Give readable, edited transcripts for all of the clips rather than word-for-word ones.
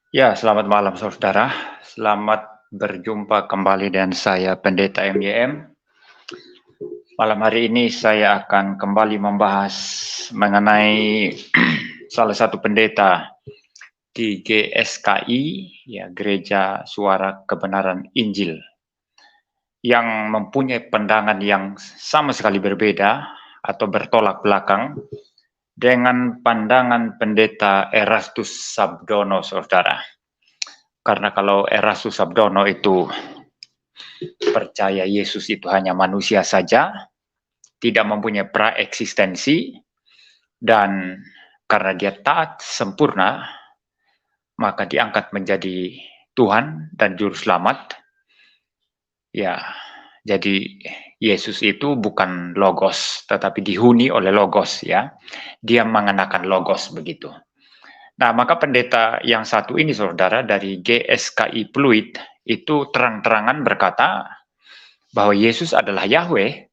Ya, selamat malam saudara. Selamat berjumpa kembali dengan saya Pendeta MYM. Malam hari ini saya akan kembali membahas mengenai salah satu pendeta di GSKI, ya Gereja Suara Kebenaran Injil, yang mempunyai pandangan yang sama sekali berbeda atau bertolak belakang dengan pandangan pendeta Erastus Sabdono, saudara. Karena kalau Erastus Sabdono itu percaya Yesus itu hanya manusia saja, tidak mempunyai praeksistensi, dan karena dia taat sempurna, maka diangkat menjadi Tuhan dan Juru Selamat. Ya, jadi Yesus itu bukan logos, tetapi dihuni oleh logos, ya. Dia mengenakan logos begitu. Nah, maka pendeta yang satu ini, saudara, dari GSKI Pluit, itu terang-terangan berkata bahwa Yesus adalah Yahweh.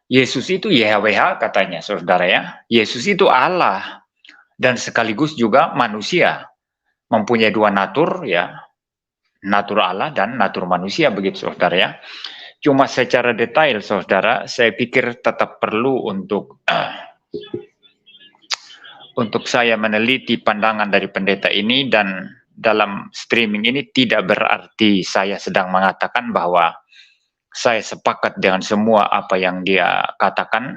Yesus itu YHWH katanya, saudara ya. Yesus itu Allah dan sekaligus juga manusia, mempunyai dua natur ya, natur Allah dan natur manusia begitu, saudara ya. Cuma secara detail, saudara, saya pikir tetap perlu untuk saya meneliti pandangan dari pendeta ini, dan dalam streaming ini tidak berarti saya sedang mengatakan bahwa saya sepakat dengan semua apa yang dia katakan,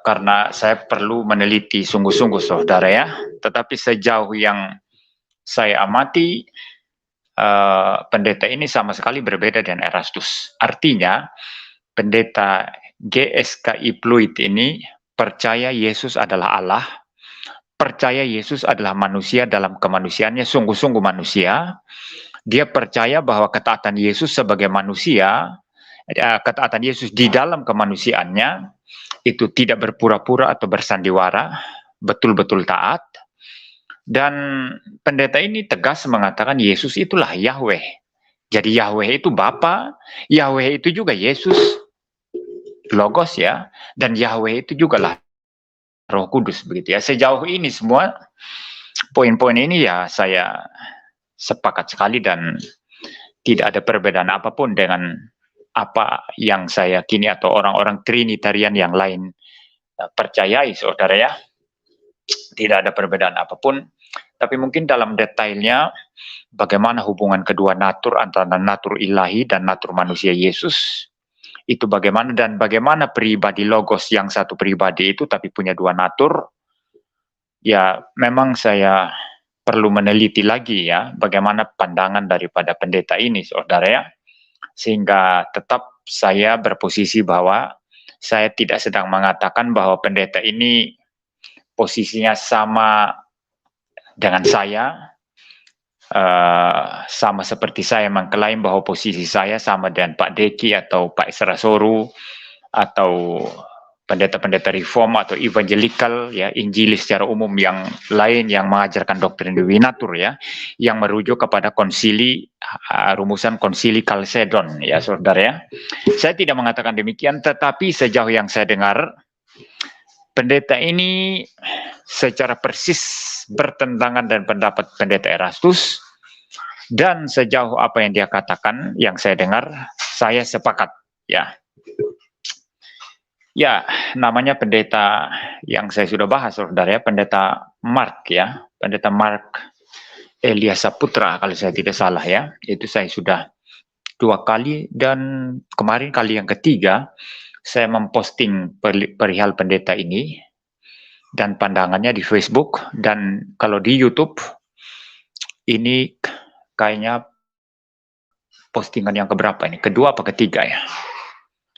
karena saya perlu meneliti sungguh-sungguh, saudara ya. Tetapi sejauh yang saya amati, pendeta ini sama sekali berbeda dengan Erastus. Artinya, pendeta GSKI Pluit ini percaya Yesus adalah Allah, percaya Yesus adalah manusia dalam kemanusiaannya, sungguh-sungguh manusia. Dia percaya bahwa ketaatan Yesus sebagai manusia, ketaatan Yesus di dalam kemanusiaannya, itu tidak berpura-pura atau bersandiwara, betul-betul taat. Dan pendeta ini tegas mengatakan Yesus itulah Yahweh. Jadi Yahweh itu Bapa, Yahweh itu juga Yesus, Logos ya, dan Yahweh itu juga lah Roh Kudus begitu ya. Sejauh ini semua poin-poin ini ya saya sepakat sekali dan tidak ada perbedaan apapun dengan apa yang saya yakini atau orang-orang Trinitarian yang lain percayai, saudara ya. Tidak ada perbedaan apapun, tapi mungkin dalam detailnya bagaimana hubungan kedua natur antara natur ilahi dan natur manusia Yesus, itu bagaimana, dan bagaimana pribadi logos yang satu pribadi itu tapi punya dua natur, ya memang saya perlu meneliti lagi ya bagaimana pandangan daripada pendeta ini, saudara ya, sehingga tetap saya berposisi bahwa saya tidak sedang mengatakan bahwa pendeta ini posisinya sama dengan saya, sama seperti saya mengklaim bahwa posisi saya sama dengan Pak Deki atau Pak Isra Soru atau pendeta-pendeta reform atau evangelical ya, injilis secara umum yang lain yang mengajarkan doktrin Winatur ya, yang merujuk kepada konsili, rumusan konsili Kalsedon ya, saudara ya. Saya tidak mengatakan demikian, tetapi sejauh yang saya dengar, pendeta ini secara persis bertentangan dengan pendapat pendeta Erastus, dan sejauh apa yang dia katakan, yang saya dengar, saya sepakat ya. Ya, namanya pendeta yang saya sudah bahas, saudara ya, pendeta Mark ya, pendeta Mark Elias Saputra kalau saya tidak salah ya. Itu saya sudah 2 kali, dan kemarin kali yang ketiga saya memposting perihal pendeta ini dan pandangannya di Facebook, dan kalau di YouTube ini kayaknya postingan yang keberapa ini? Kedua apa ketiga ya?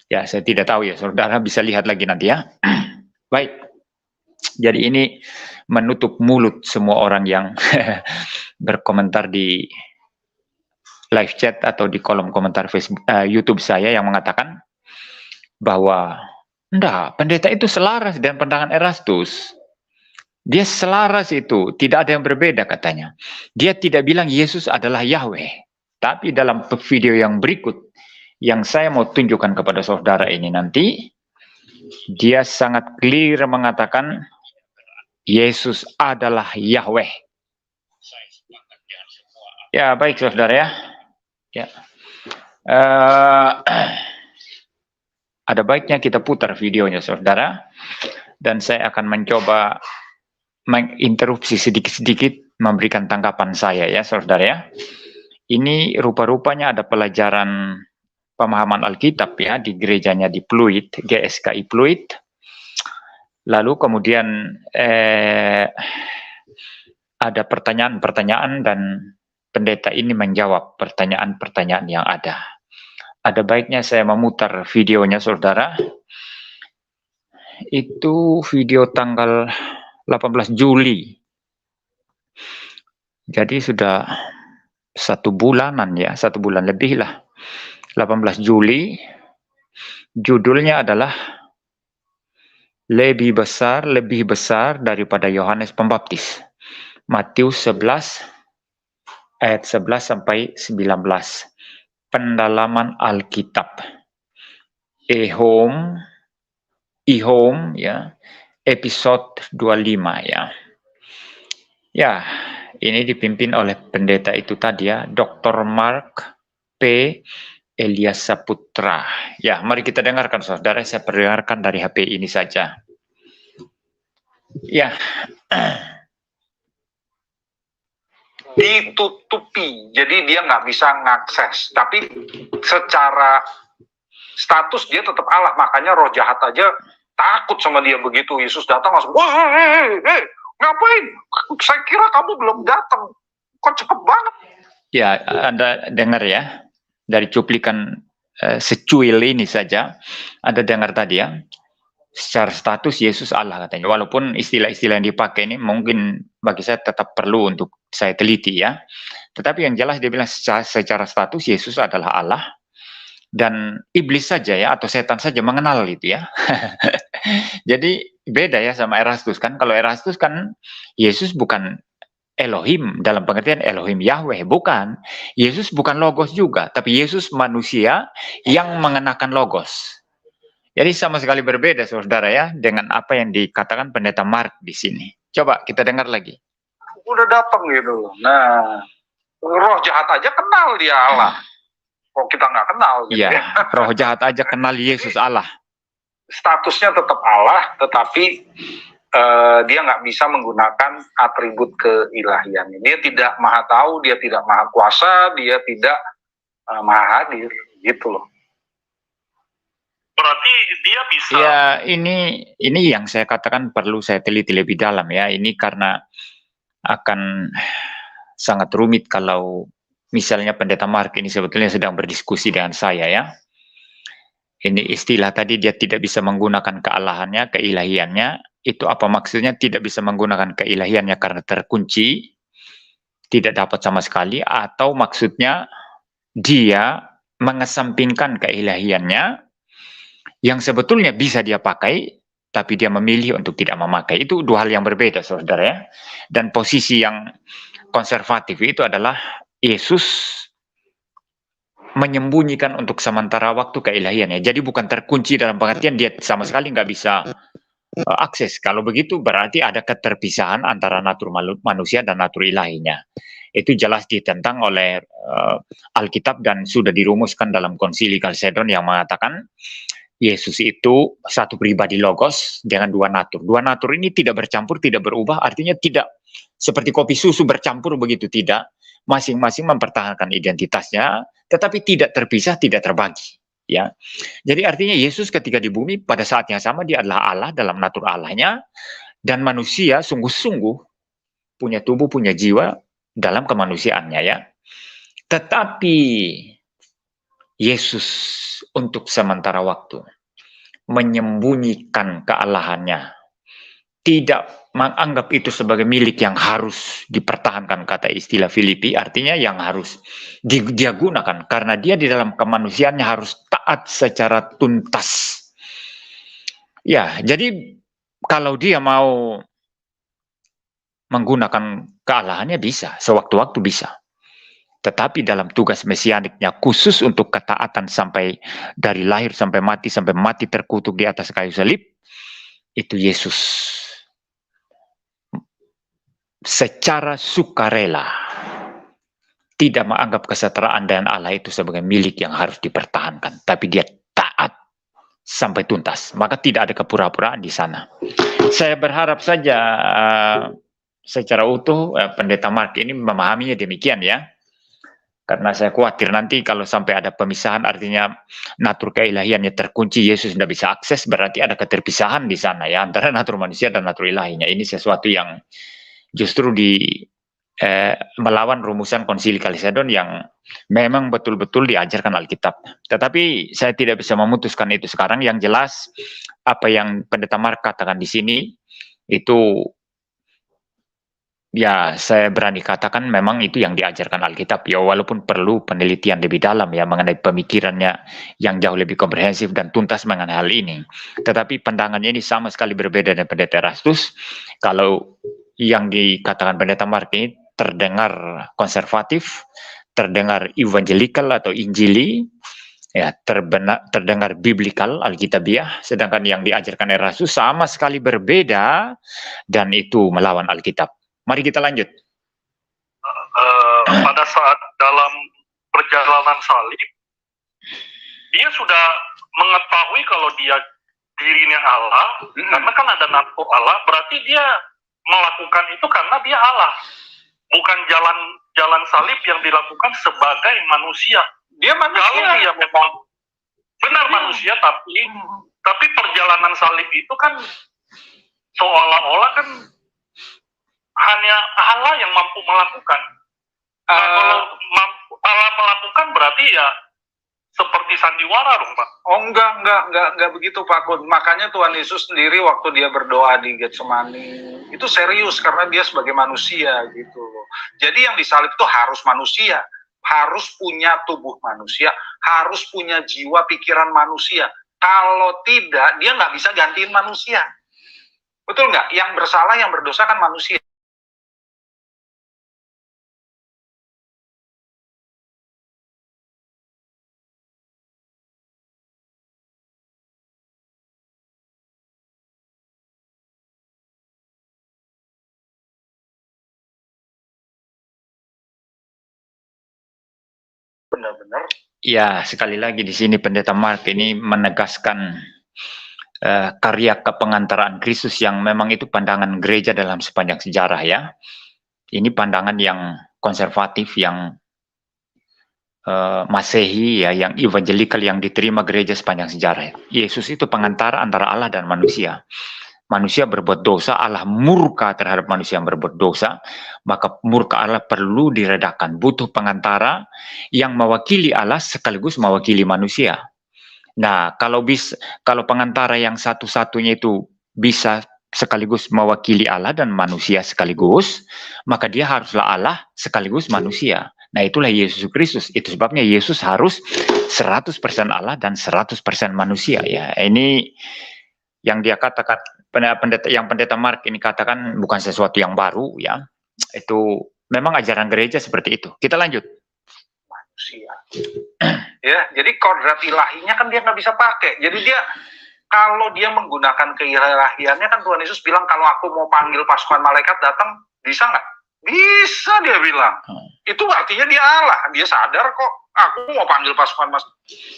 Ya, saya tidak tahu ya, saudara bisa lihat lagi nanti ya. Baik, jadi ini menutup mulut semua orang yang berkomentar di live chat atau di kolom komentar Facebook, YouTube saya, yang mengatakan bahwa enggak, pendeta itu selaras dengan pandangan Erastus. Dia selaras itu, tidak ada yang berbeda katanya. Dia tidak bilang Yesus adalah Yahweh. Tapi dalam video yang berikut, yang saya mau tunjukkan kepada saudara ini nanti, dia sangat clear mengatakan Yesus adalah Yahweh. Ya, baik saudara ya. Ya. Eh, ada baiknya kita putar videonya saudara. Dan saya akan mencoba menginterupsi sedikit-sedikit memberikan tanggapan saya ya saudara ya. Ini rupa-rupanya ada pelajaran pemahaman Alkitab ya di gerejanya di Pluit, GSKI Pluit. Lalu kemudian ada pertanyaan-pertanyaan dan pendeta ini menjawab pertanyaan-pertanyaan yang ada. Ada baiknya saya memutar videonya saudara. Itu video tanggal 18 Juli. Jadi sudah 1 bulanan ya, 1 bulan lebih lah. 18 Juli. Judulnya adalah lebih besar daripada Yohanes Pembaptis. Matius 11 ayat 11 sampai 19. Pendalaman Alkitab. IHOM ya, episode 25 ya. Ya, ini dipimpin oleh pendeta itu tadi ya, Dr. Mark P. Elias Saputra. Ya, mari kita dengarkan saudara, saya perdengarkan dari HP ini saja. Ya. Ditutupi, jadi dia nggak bisa ngakses. Tapi secara status dia tetap Allah, makanya roh jahat aja takut sama dia begitu Yesus datang langsung, ngapain? Saya kira kamu belum datang, kok cepet banget? Ya, Anda dengar ya, dari cuplikan secuil ini saja, Anda dengar tadi ya, secara status Yesus Allah katanya, walaupun istilah-istilah yang dipakai ini mungkin bagi saya tetap perlu untuk saya teliti ya, tetapi yang jelas dia bilang secara status Yesus adalah Allah, dan iblis saja ya, atau setan saja mengenal itu ya. Jadi beda ya sama Erastus kan, kalau Erastus kan Yesus bukan Elohim dalam pengertian Elohim Yahweh, bukan. Yesus bukan Logos juga, tapi Yesus manusia yang mengenakan Logos. Jadi sama sekali berbeda saudara ya dengan apa yang dikatakan pendeta Mark di sini. Coba kita dengar lagi. Udah datang gitu. Nah, roh jahat aja kenal dia Allah. Kok kita nggak kenal gitu ya. Roh jahat aja kenal Yesus Allah. Statusnya tetap Allah, tetapi dia nggak bisa menggunakan atribut keilahiannya. Dia tidak maha tahu, dia tidak maha kuasa, dia tidak maha hadir, gitu loh. Berarti dia bisa. Ya, ini yang saya katakan perlu saya teliti lebih dalam ya. Ini karena akan sangat rumit kalau misalnya pendeta Mark ini sebetulnya sedang berdiskusi dengan saya ya. Ini istilah tadi dia tidak bisa menggunakan kealahannya, keilahiannya. Itu apa maksudnya? Tidak bisa menggunakan keilahiannya karena terkunci, tidak dapat sama sekali, atau maksudnya dia mengesampingkan keilahiannya yang sebetulnya bisa dia pakai, tapi dia memilih untuk tidak memakai. Itu dua hal yang berbeda, saudara ya. Dan posisi yang konservatif itu adalah Yesus menyembunyikan untuk sementara waktu keilahiannya. Jadi bukan terkunci dalam pengertian dia sama sekali nggak bisa akses. Kalau begitu berarti ada keterpisahan antara natur manusia dan natur ilahinya. Itu jelas ditentang oleh Alkitab dan sudah dirumuskan dalam Konsili Kalsedon yang mengatakan Yesus itu satu pribadi logos dengan dua natur. Dua natur ini tidak bercampur, tidak berubah, artinya tidak seperti kopi susu bercampur begitu, tidak. Masing-masing mempertahankan identitasnya, tetapi tidak terpisah, tidak terbagi. Ya, jadi artinya Yesus ketika di bumi pada saat yang sama dia adalah Allah dalam natur Allahnya, dan manusia sungguh-sungguh punya tubuh, punya jiwa dalam kemanusiaannya ya. Tetapi Yesus untuk sementara waktu menyembunyikan kealahannya, tidak menganggap itu sebagai milik yang harus dipertahankan, kata istilah Filipi, artinya yang harus dia gunakan, karena dia di dalam kemanusiaannya harus taat secara tuntas. Ya, jadi kalau dia mau menggunakan kealahannya bisa, sewaktu-waktu bisa. Tetapi dalam tugas mesianiknya khusus untuk ketaatan sampai dari lahir sampai mati terkutuk di atas kayu salib, itu Yesus secara sukarela tidak menganggap kesetaraan dengan Allah itu sebagai milik yang harus dipertahankan, tapi dia taat sampai tuntas. Maka tidak ada kepura-puraan di sana. Saya berharap saja secara utuh Pendeta Mark ini memahaminya demikian ya. Karena saya khawatir nanti kalau sampai ada pemisahan, artinya natur keilahiannya terkunci, Yesus tidak bisa akses, berarti ada keterpisahan di sana ya antara natur manusia dan natur ilahinya. Ini sesuatu yang justru melawan rumusan Konsili Kalisedon yang memang betul-betul diajarkan Alkitab. Tetapi saya tidak bisa memutuskan itu sekarang. Yang jelas apa yang Pendeta Mark katakan di sini itu ya saya berani katakan memang itu yang diajarkan Alkitab ya, walaupun perlu penelitian lebih dalam ya mengenai pemikirannya yang jauh lebih komprehensif dan tuntas mengenai hal ini. Tetapi pandangannya ini sama sekali berbeda dengan Pendeta Erastus. Kalau yang dikatakan Pendeta Mark ini terdengar konservatif, terdengar evangelikal atau injili, ya terdengar biblikal, alkitabiah, sedangkan yang diajarkan Erastus sama sekali berbeda dan itu melawan Alkitab. Mari kita lanjut. Pada saat dalam perjalanan salib, dia sudah mengetahui kalau dia dirinya Allah, karena kan ada natur Allah, berarti dia melakukan itu karena dia Allah, bukan jalan salib yang dilakukan sebagai manusia. Dia manusia. Kalau dia memang benar manusia, tapi perjalanan salib itu kan seolah-olah kan hanya Allah yang mampu melakukan. Nah, kalau Allah melakukan berarti ya seperti sandiwara dong, Pak. Oh enggak begitu Pak Kun. Makanya Tuhan Yesus sendiri waktu dia berdoa di Getsemani itu serius karena dia sebagai manusia gitu loh. Jadi yang disalib itu harus manusia, harus punya tubuh manusia, harus punya jiwa pikiran manusia. Kalau tidak, dia nggak bisa gantiin manusia. Betul nggak? Yang bersalah, yang berdosa kan manusia. Benar-benar. Ya, sekali lagi di sini Pendeta Mark ini menegaskan karya kepengantaraan Kristus yang memang itu pandangan gereja dalam sepanjang sejarah ya. Ini pandangan yang konservatif, yang Masehi ya, yang evangelikal yang diterima gereja sepanjang sejarah. Yesus itu pengantara antara Allah dan manusia. Manusia berbuat dosa, Allah murka terhadap manusia yang berbuat dosa, maka murka Allah perlu diredakan. Butuh pengantara yang mewakili Allah sekaligus mewakili manusia. Nah, kalau pengantara yang satu-satunya itu bisa sekaligus mewakili Allah dan manusia sekaligus, maka dia haruslah Allah sekaligus manusia. Nah, itulah Yesus Kristus. Itu sebabnya Yesus harus 100% Allah dan 100% manusia ya. Ini yang dia katakan Pendeta Mark ini katakan bukan sesuatu yang baru ya. Itu memang ajaran gereja seperti itu. Kita lanjut. Manusia. Ya, jadi kodrat ilahinya kan dia nggak bisa pakai. Jadi dia kalau dia menggunakan keilahiannya kan Tuhan Yesus bilang kalau aku mau panggil pasukan malaikat datang, bisa nggak? Bisa dia bilang. Itu artinya dia Allah. Dia sadar kok. Aku mau panggil pasukan mas.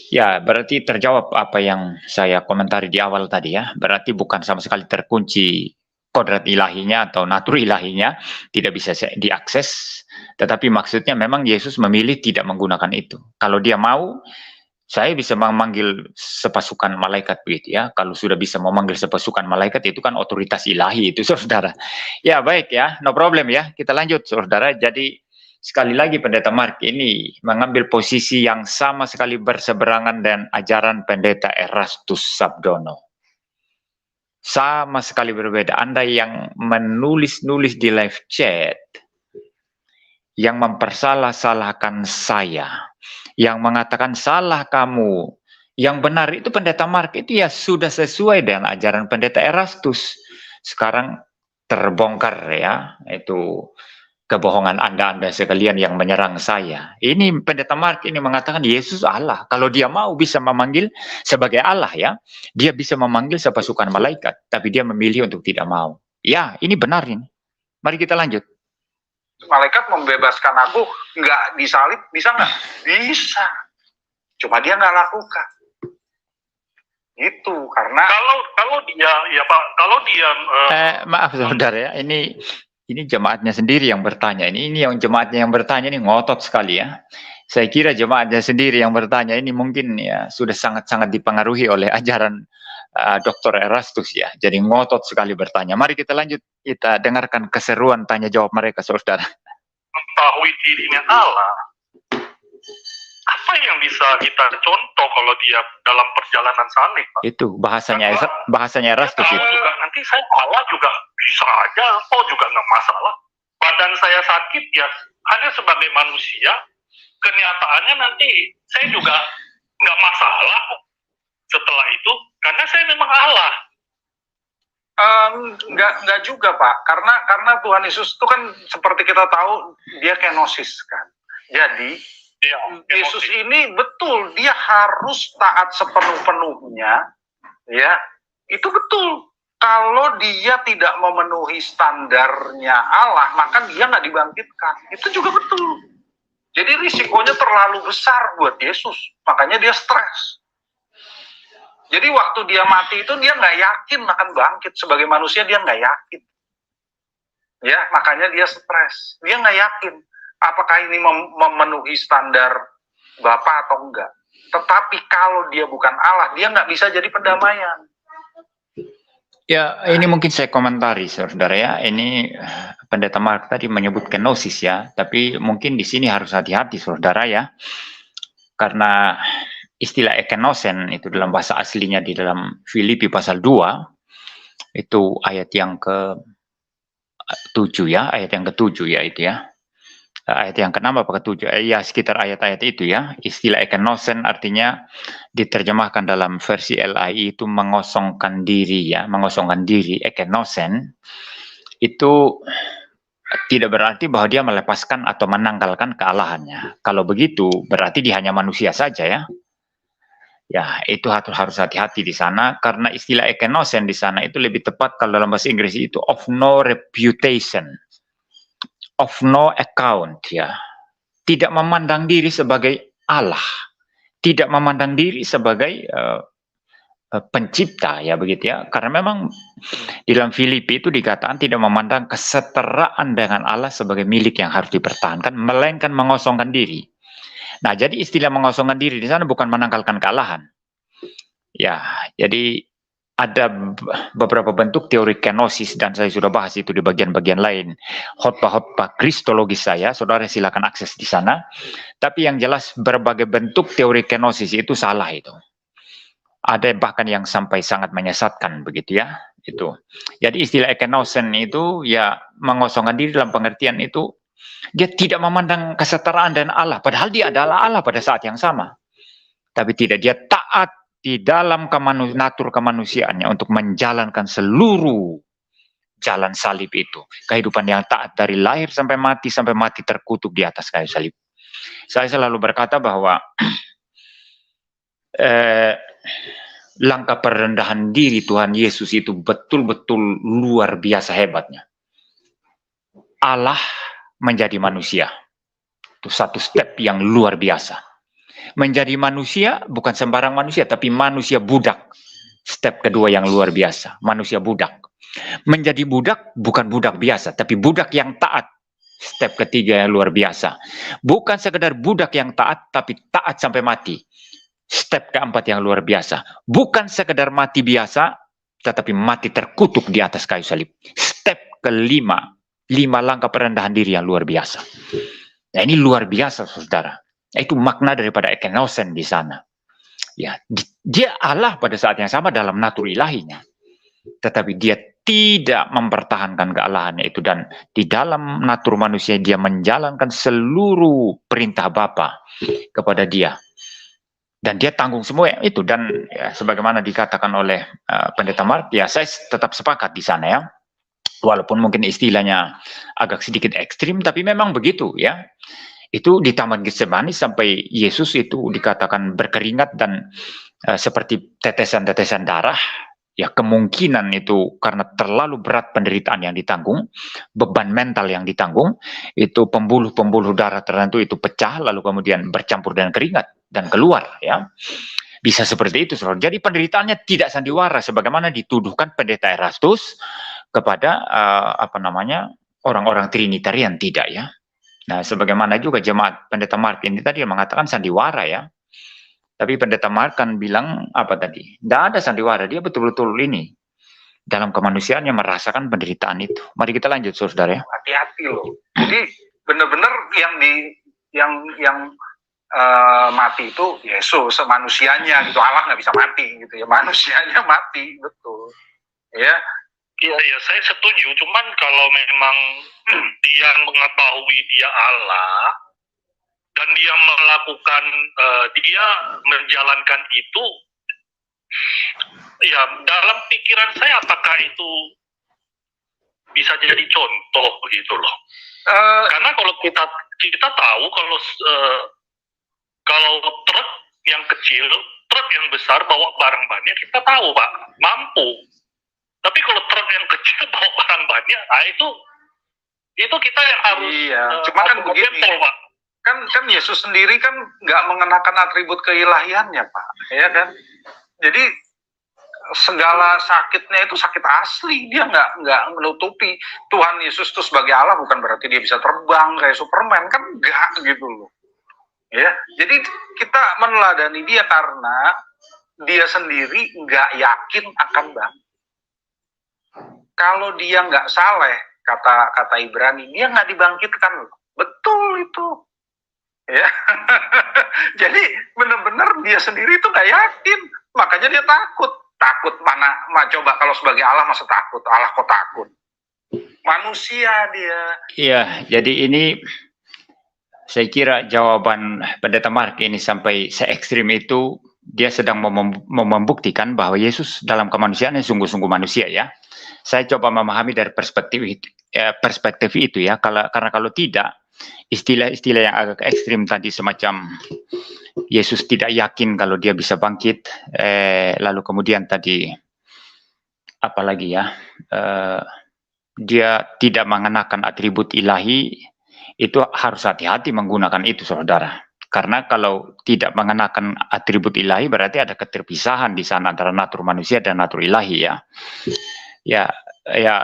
Ya, berarti terjawab apa yang saya komentari di awal tadi ya. Berarti bukan sama sekali terkunci kodrat ilahinya atau natur ilahinya, tidak bisa diakses. Tetapi maksudnya memang Yesus memilih tidak menggunakan itu. Kalau dia mau, saya bisa memanggil sepasukan malaikat begitu ya. Kalau sudah bisa memanggil sepasukan malaikat itu kan otoritas ilahi itu saudara. Ya baik ya, no problem ya. Kita lanjut saudara. Jadi sekali lagi Pendeta Mark ini mengambil posisi yang sama sekali berseberangan dengan ajaran Pendeta Erastus Sabdono. Sama sekali berbeda. Anda yang menulis-nulis di live chat, yang mempersalah-salahkan saya, yang mengatakan salah kamu, yang benar itu Pendeta Mark itu ya sudah sesuai dengan ajaran Pendeta Erastus. Sekarang terbongkar ya, itu kebohongan Anda sekalian yang menyerang saya. Ini Pendeta Mark ini mengatakan Yesus Allah. Kalau dia mau bisa memanggil sebagai Allah ya. Dia bisa memanggil sepasukan malaikat. Tapi dia memilih untuk tidak mau. Ya, ini benar ini. Mari kita lanjut. malaikat membebaskan aku, nggak disalib, bisa nggak? Bisa. Cuma dia nggak lakukan. Itu karena kalau dia ya Pak, kalau dia maaf saudara ya, ini jemaatnya sendiri yang bertanya. Ini yang jemaatnya yang bertanya ini ngotot sekali ya. Saya kira jemaatnya sendiri yang bertanya ini mungkin ya sudah sangat-sangat dipengaruhi oleh ajaran Dr. Erastus ya. Jadi ngotot sekali bertanya. Mari kita lanjut, kita dengarkan keseruan tanya jawab mereka, saudara. mengetahui dirinya Allah, apa yang bisa kita contoh kalau dia dalam perjalanan salib, Pak? Itu bahasanya Erastus itu. Juga, nanti saya Allah juga bisa aja, juga nggak masalah. Badan saya sakit ya hanya sebagai manusia, kenyataannya nanti saya juga nggak masalah setelah itu, karena saya memang Allah. Nggak juga Pak, karena Tuhan Yesus itu kan seperti kita tahu dia kenosis kan. Jadi Ya, Yesus ini betul dia harus taat sepenuh-penuhnya, ya itu betul. Kalau dia tidak memenuhi standarnya Allah, maka dia nggak dibangkitkan. Itu juga betul. Jadi risikonya terlalu besar buat Yesus, makanya dia stres. Jadi waktu dia mati itu dia nggak yakin akan bangkit. Sebagai manusia dia nggak yakin. Ya, makanya dia stres. Dia nggak yakin apakah ini memenuhi standar Bapa atau enggak. Tetapi kalau dia bukan Allah, dia nggak bisa jadi pendamaian. Ya, ini mungkin saya komentari, saudara ya. Ini Pendeta Mark tadi menyebut kenosis ya, tapi mungkin di sini harus hati-hati, saudara ya, karena istilah ekenosen itu dalam bahasa aslinya di dalam Filipi pasal 2 itu ayat yang ke-7 ya, ayat yang ke-7 ya itu ya. Ayat yang ke-6 apa ke-7? Ya sekitar ayat-ayat itu ya. Istilah ekenosen artinya diterjemahkan dalam versi LAI itu mengosongkan diri ya, mengosongkan diri. Ekenosen itu tidak berarti bahwa dia melepaskan atau menanggalkan kealahannya. Kalau begitu berarti dia hanya manusia saja ya. Ya, itu harus hati-hati di sana karena istilah ekenosen di sana itu lebih tepat kalau dalam bahasa Inggris itu of no reputation. Of no account ya, tidak memandang diri sebagai Allah, tidak memandang diri sebagai pencipta ya begitu ya, karena memang di dalam Filipi itu dikatakan tidak memandang kesetaraan dengan Allah sebagai milik yang harus dipertahankan, melainkan mengosongkan diri. Nah, jadi istilah mengosongkan diri di sana bukan menanggalkan kealahan. Ya, jadi ada beberapa bentuk teori kenosis dan saya sudah bahas itu di bagian-bagian lain khotbah-khotbah kristologis saya, saudara silakan akses di sana. Tapi yang jelas berbagai bentuk teori kenosis itu salah itu. Ada bahkan yang sampai sangat menyesatkan begitu ya itu. Jadi istilah ekenosen itu ya mengosongkan diri dalam pengertian itu dia tidak memandang kesetaraan dan Allah, padahal dia adalah Allah pada saat yang sama. Tapi tidak, dia taat di dalam natur kemanusiaannya untuk menjalankan seluruh jalan salib itu. Kehidupan yang taat dari lahir sampai mati terkutuk di atas kayu salib. Saya selalu berkata bahwa langkah perendahan diri Tuhan Yesus itu betul-betul luar biasa hebatnya. Allah menjadi manusia. Itu satu step yang luar biasa. Menjadi manusia bukan sembarang manusia, tapi manusia budak. Step kedua yang luar biasa, manusia budak. Menjadi budak bukan budak biasa, tapi budak yang taat. Step ketiga yang luar biasa. Bukan sekedar budak yang taat, tapi taat sampai mati. Step keempat yang luar biasa. Bukan sekedar mati biasa, tetapi mati terkutuk di atas kayu salib. Step kelima, 5 langkah perendahan diri yang luar biasa. Nah, ini luar biasa, saudara. Itu makna daripada ekenosen di sana. Ya, dia Allah pada saat yang sama dalam natur ilahinya. Tetapi dia tidak mempertahankan kealahannya itu, dan di dalam natur manusia dia menjalankan seluruh perintah Bapa kepada dia. Dan dia tanggung semua itu, dan ya, sebagaimana dikatakan oleh Pendeta Mark, ya saya tetap sepakat di sana ya. Walaupun mungkin istilahnya agak sedikit ekstrim, tapi memang begitu ya. Itu di Taman Getsemani sampai Yesus itu dikatakan berkeringat dan seperti tetesan-tetesan darah ya kemungkinan itu karena terlalu berat penderitaan yang ditanggung, beban mental yang ditanggung, itu pembuluh-pembuluh darah tertentu itu pecah lalu kemudian bercampur dengan keringat dan keluar, ya. Bisa seperti itu, saudara. Jadi penderitaannya tidak sandiwara sebagaimana dituduhkan pendeta Erastus kepada orang-orang Trinitarian, tidak, ya. Nah, sebagaimana juga jemaat pendeta Mark ini tadi yang mengatakan sandiwara, ya. Tapi pendeta Mark kan bilang apa tadi? Tidak ada sandiwara, dia betul-betul ini dalam kemanusiaannya merasakan penderitaan itu. Mari kita lanjut, saudara, ya. Hati-hati loh. Jadi benar-benar yang mati itu Yesus, manusianya gitu. Allah nggak bisa mati gitu ya, manusianya mati, betul. Ya. Iya, saya setuju. Cuman kalau memang dia mengetahui dia Allah dan dia melakukan, dia menjalankan itu, ya dalam pikiran saya apakah itu bisa jadi contoh begitu loh. Karena kalau kita tahu kalau truk yang kecil, truk yang besar bawa barang banyak, kita tahu Pak, mampu. Tapi kalau truk yang kecil bawa barang banyak, itu kita yang harus. Iya. Cuma kan begini, Pak. Kan Yesus sendiri kan nggak mengenakan atribut keilahiannya, Pak, ya kan? Jadi segala sakitnya itu sakit asli, dia nggak menutupi. Tuhan Yesus itu sebagai Allah bukan berarti dia bisa terbang kayak Superman, kan nggak gitu loh. Ya, jadi kita meneladani dia karena dia sendiri nggak yakin akan bangkit. Kalau dia nggak saleh, kata Ibrani, dia nggak dibangkitkan loh. Betul itu. Ya, jadi benar-benar dia sendiri itu nggak yakin, makanya dia takut mana coba kalau sebagai Allah masa takut, Allah kok takut, manusia dia. Iya, jadi ini saya kira jawaban pendeta Mark ini sampai se-ekstrim itu, dia sedang membuktikan bahwa Yesus dalam kemanusiaannya sungguh-sungguh manusia, ya. Saya coba memahami dari perspektif itu, ya, karena kalau tidak, istilah-istilah yang agak ekstrim tadi semacam Yesus tidak yakin kalau dia bisa bangkit, lalu kemudian tadi apalagi, ya, dia tidak mengenakan atribut ilahi, itu harus hati-hati menggunakan itu, saudara. Karena kalau tidak mengenakan atribut ilahi berarti ada keterpisahan di sana antara natur manusia dan natur ilahi, ya. Ya,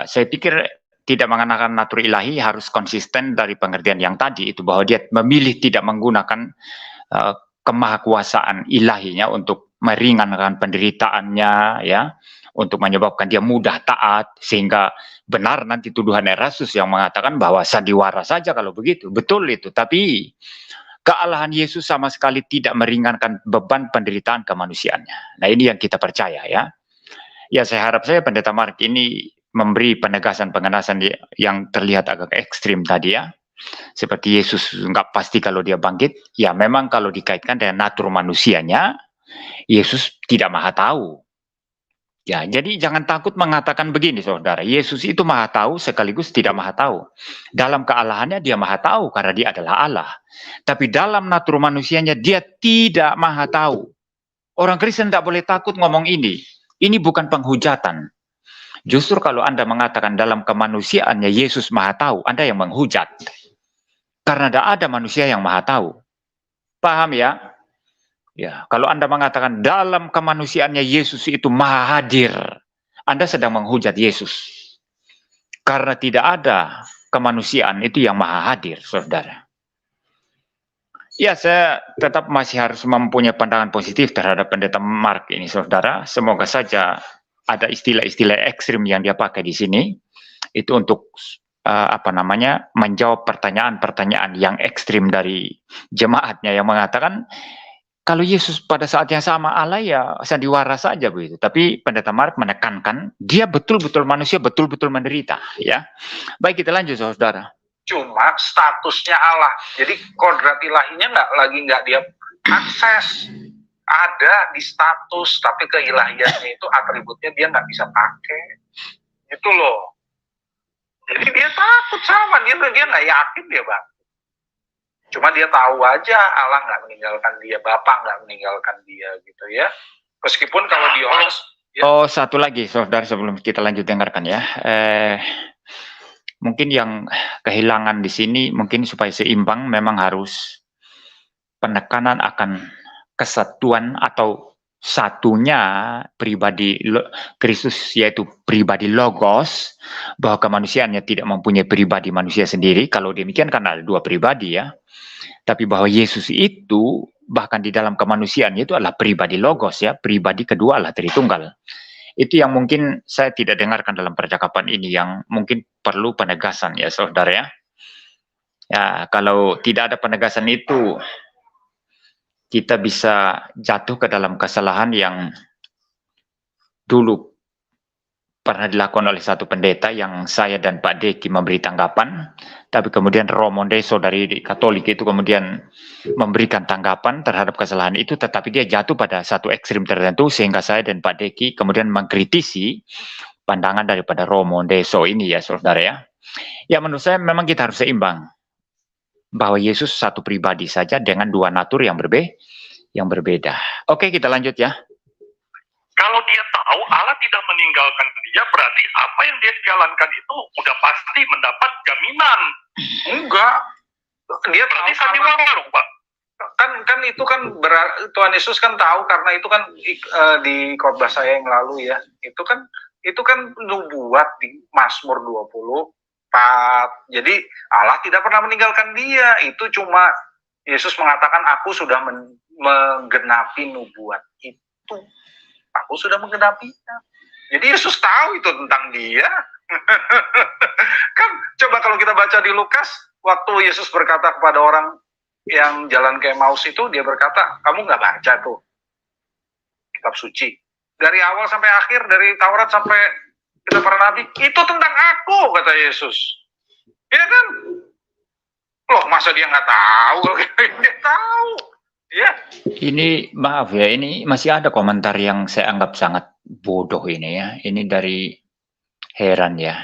saya pikir tidak mengenakan natur ilahi harus konsisten dari pengertian yang tadi itu, bahwa dia memilih tidak menggunakan kemahakuasaan ilahinya untuk meringankan penderitaannya, ya, untuk menyebabkan dia mudah taat, sehingga benar nanti tuduhan Erastus yang mengatakan bahwa sandiwara saja kalau begitu. Betul itu, tapi kealahan Yesus sama sekali tidak meringankan beban penderitaan kemanusiaannya. Nah, ini yang kita percaya, ya. Ya, saya harap saya pendeta Mark ini memberi penegasan-pengenasan yang terlihat agak ekstrim tadi, ya. Seperti Yesus nggak pasti kalau dia bangkit, ya memang kalau dikaitkan dengan natur manusianya, Yesus tidak maha tahu. Ya, jadi jangan takut mengatakan begini, saudara. Yesus itu maha tahu sekaligus tidak maha tahu. Dalam kealahannya dia maha tahu karena dia adalah Allah. Tapi dalam natur manusianya dia tidak maha tahu. Orang Kristen tidak boleh takut ngomong ini. Ini bukan penghujatan. Justru kalau Anda mengatakan dalam kemanusiaannya Yesus maha tahu, Anda yang menghujat. Karena tidak ada manusia yang maha tahu. Paham, ya? Ya, kalau Anda mengatakan dalam kemanusiaannya Yesus itu maha hadir, Anda sedang menghujat Yesus. Karena tidak ada kemanusiaan itu yang maha hadir, saudara. Ya, saya tetap masih harus mempunyai pandangan positif terhadap pendeta Mark ini, saudara. Semoga saja ada istilah-istilah ekstrim yang dia pakai di sini, itu untuk menjawab pertanyaan-pertanyaan yang ekstrim dari jemaatnya yang mengatakan kalau Yesus pada saat yang sama Allah, ya sandiwara saja begitu. Tapi pendeta Mark menekankan dia betul-betul manusia, betul-betul menderita, ya. Baik, kita lanjut, saudara. Cuma statusnya Allah, jadi kodrat ilahinya nggak dia akses, ada di status, tapi keilahiannya itu atributnya dia nggak bisa pakai, itu loh. Jadi dia takut sama dia nggak yakin dia, Bang. Cuma dia tahu aja Allah nggak meninggalkan dia, Bapak nggak meninggalkan dia, gitu ya. Meskipun kalau di Yohanes Ya. Oh, satu lagi, saudara, sebelum kita lanjut dengarkan ya. Mungkin yang kehilangan di sini, mungkin supaya seimbang, memang harus penekanan akan kesatuan atau satunya pribadi Kristus, yaitu pribadi Logos, bahwa kemanusiaannya tidak mempunyai pribadi manusia sendiri. Kalau demikian kan ada dua pribadi ya. Tapi bahwa Yesus itu bahkan di dalam kemanusiaannya itu adalah pribadi Logos ya, pribadi kedua adalah Tritunggal. Itu yang mungkin saya tidak dengarkan dalam percakapan ini, yang mungkin perlu penegasan ya saudara ya. Ya, kalau tidak ada penegasan itu, kita bisa jatuh ke dalam kesalahan yang dulu pernah dilakukan oleh satu pendeta yang saya dan Pak Deki memberi tanggapan, tapi kemudian Romo Deso dari Katolik itu kemudian memberikan tanggapan terhadap kesalahan itu, tetapi dia jatuh pada satu ekstrim tertentu sehingga saya dan Pak Deki kemudian mengkritisi pandangan daripada Romo Deso ini ya saudara ya. Ya menurut saya memang kita harus seimbang, bahwa Yesus satu pribadi saja dengan dua natur yang berbeda. Oke, kita lanjut ya. Kalau dia tahu Allah tidak meninggalkan dia, berarti apa yang dia jalankan itu udah pasti mendapat jaminan. Enggak. Dia Berarti tahu sandiwara dong, Pak. kan itu kan Tuhan Yesus kan tahu, karena itu kan di khotbah saya yang lalu ya. Itu kan nubuat di Mazmur 24. Jadi Allah tidak pernah meninggalkan dia. Itu cuma Yesus mengatakan aku sudah menggenapi nubuat itu. Aku sudah menggenapinya. Jadi Yesus tahu itu tentang dia. Kan coba kalau kita baca di Lukas, waktu Yesus berkata kepada orang yang jalan ke Emmaus itu, dia berkata, kamu nggak baca tuh kitab suci dari awal sampai akhir, dari Taurat sampai kitab para nabi, itu tentang aku, kata Yesus. Ya kan? Loh, masa dia nggak tahu? Dia tahu. Ya. Ini maaf ya, ini masih ada komentar yang saya anggap sangat bodoh ini ya. Ini dari heran ya.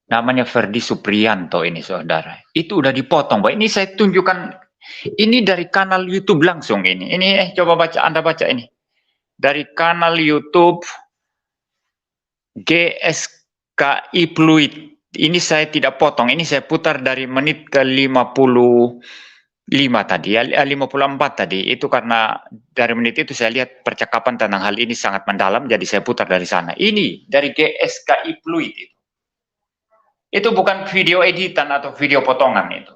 Namanya Ferdi Suprianto ini saudara. Itu udah dipotong, Pak. Ini saya tunjukkan, ini dari kanal YouTube langsung ini. Ini coba baca, Anda baca ini. Dari kanal YouTube GSKI Pluit. Ini saya tidak potong, ini saya putar dari menit ke 55 tadi, 54 tadi. Itu karena dari menit itu saya lihat percakapan tentang hal ini sangat mendalam, jadi saya putar dari sana. Ini dari GSKI Pluit itu. Itu bukan video editan atau video potongan itu.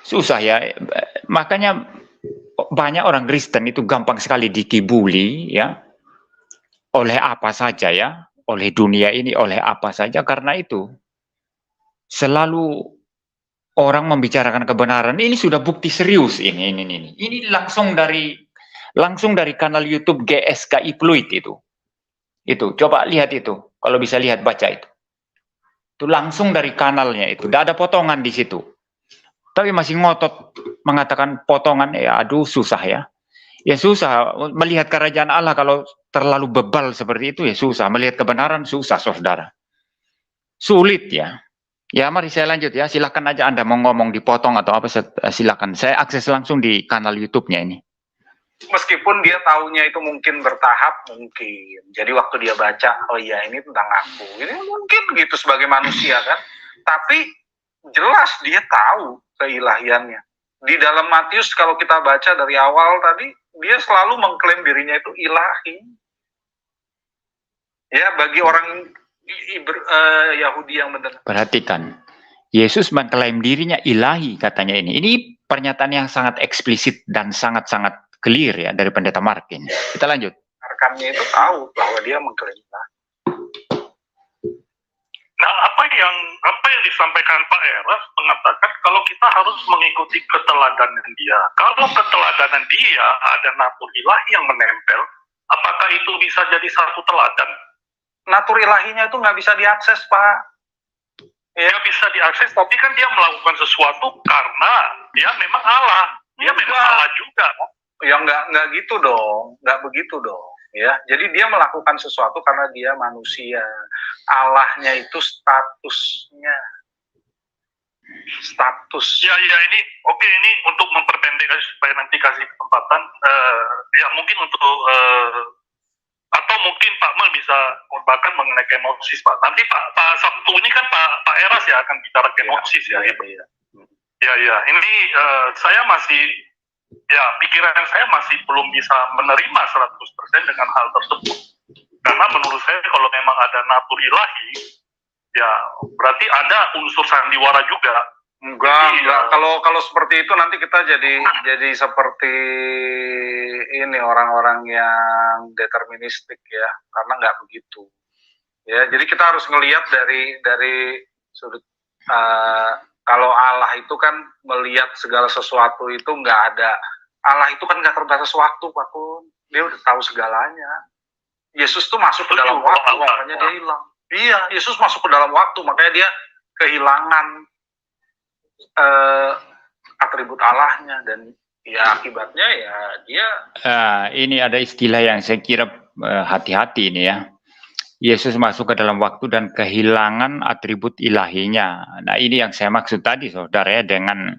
Susah ya, makanya banyak orang Kristen itu gampang sekali dikibuli ya, oleh apa saja ya, oleh dunia ini, oleh apa saja, karena itu selalu orang membicarakan kebenaran. Ini sudah bukti serius ini langsung dari kanal YouTube GSKI Pluit itu. Itu coba lihat itu, kalau bisa lihat, baca itu. Itu langsung dari kanalnya itu, tidak ada potongan di situ. Tapi masih ngotot mengatakan potongan, ya aduh susah ya. Ya susah melihat kerajaan Allah kalau terlalu bebal seperti itu, ya susah melihat kebenaran, susah saudara. Sulit ya. Ya mari saya lanjut ya, silakan aja Anda mau ngomong dipotong atau apa, silakan. Saya akses langsung di kanal YouTube-nya ini. Meskipun dia taunya itu mungkin bertahap, mungkin. Jadi waktu dia baca, oh iya ini tentang aku. Ini mungkin gitu sebagai manusia kan. Tapi jelas dia tahu keilahiannya. Di dalam Matius kalau kita baca dari awal tadi, dia selalu mengklaim dirinya itu ilahi. Ya, bagi orang Yahudi yang benar. Perhatikan, Yesus mengklaim dirinya ilahi katanya ini. Ini pernyataan yang sangat eksplisit dan sangat-sangat clear ya dari pendeta Martin. Kita lanjut. Rekannya itu tahu bahwa dia mengklaim ilahi. Nah, apa yang disampaikan Pak Eras mengatakan kalau kita harus mengikuti keteladanan dia. Kalau keteladanan dia ada natur ilahi yang menempel, apakah itu bisa jadi satu teladan? Natur ilahinya itu nggak bisa diakses, Pak. Ya bisa diakses, tapi kan dia melakukan sesuatu karena dia memang Allah. Dia memang Allah juga. Ya nggak gitu dong, nggak begitu dong. Ya, jadi dia melakukan sesuatu karena dia manusia. Allahnya itu statusnya status. Ya, ini oke, ini untuk memperpendek supaya nanti kasih kesempatan. Ya mungkin untuk atau mungkin Pak Mal bisa bahkan mengenai kenosis Pak. Nanti Pak Sabtu ini kan Pak Eras ya akan bicara kenosis ya. Ya, ini saya masih, ya pikiran saya masih belum bisa menerima 100% dengan hal tersebut. Karena menurut saya kalau memang ada natur ilahi, ya berarti ada unsur sandiwara juga. Enggak. Kalau seperti itu nanti kita jadi seperti ini orang-orang yang deterministik ya, karena nggak begitu. Ya, jadi kita harus ngelihat dari sudut kalau Allah itu kan melihat segala sesuatu itu nggak ada. Allah itu kan nggak terbatas waktu, Pak Kun. Dia udah tahu segalanya. Yesus tuh masuk ke dalam waktu, makanya dia hilang. Iya, Yesus masuk ke dalam waktu, makanya dia kehilangan atribut Allahnya, dan ya akibatnya ya dia. Ini ada istilah yang saya kira hati-hati ini ya. Yesus masuk ke dalam waktu dan kehilangan atribut ilahinya. Nah ini yang saya maksud tadi saudara ya, dengan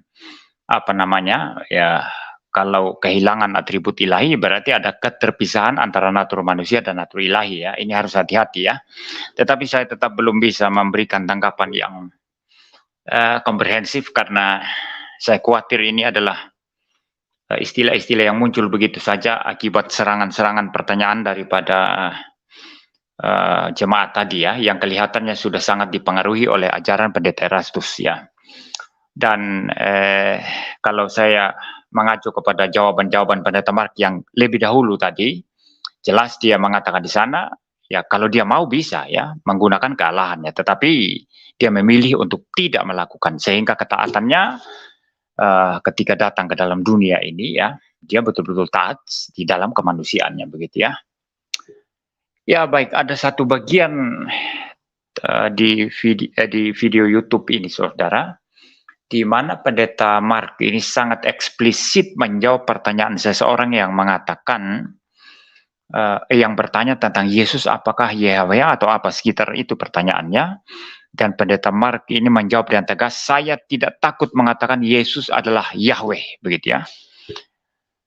apa namanya ya, kalau kehilangan atribut ilahi berarti ada keterpisahan antara natur manusia dan natur ilahi ya. Ini harus hati-hati ya. Tetapi saya tetap belum bisa memberikan tanggapan yang komprehensif karena saya khawatir ini adalah istilah-istilah yang muncul begitu saja akibat serangan-serangan pertanyaan daripada jemaat tadi ya, yang kelihatannya sudah sangat dipengaruhi oleh ajaran Pendeta Erastus ya. Dan kalau saya mengacu kepada jawaban-jawaban Pendeta Mark yang lebih dahulu tadi, jelas dia mengatakan di sana ya kalau dia mau bisa ya menggunakan kealahannya, tetapi dia memilih untuk tidak melakukan, sehingga ketaatannya ketika datang ke dalam dunia ini ya, dia betul-betul taat di dalam kemanusiaannya begitu ya. Ya baik, ada satu bagian di video YouTube ini saudara, di mana Pendeta Mark ini sangat eksplisit menjawab pertanyaan seseorang yang mengatakan yang bertanya tentang Yesus apakah Yahweh atau apa sekitar itu pertanyaannya. Dan Pendeta Mark ini menjawab dengan tegas, saya tidak takut mengatakan Yesus adalah Yahweh, begitu ya.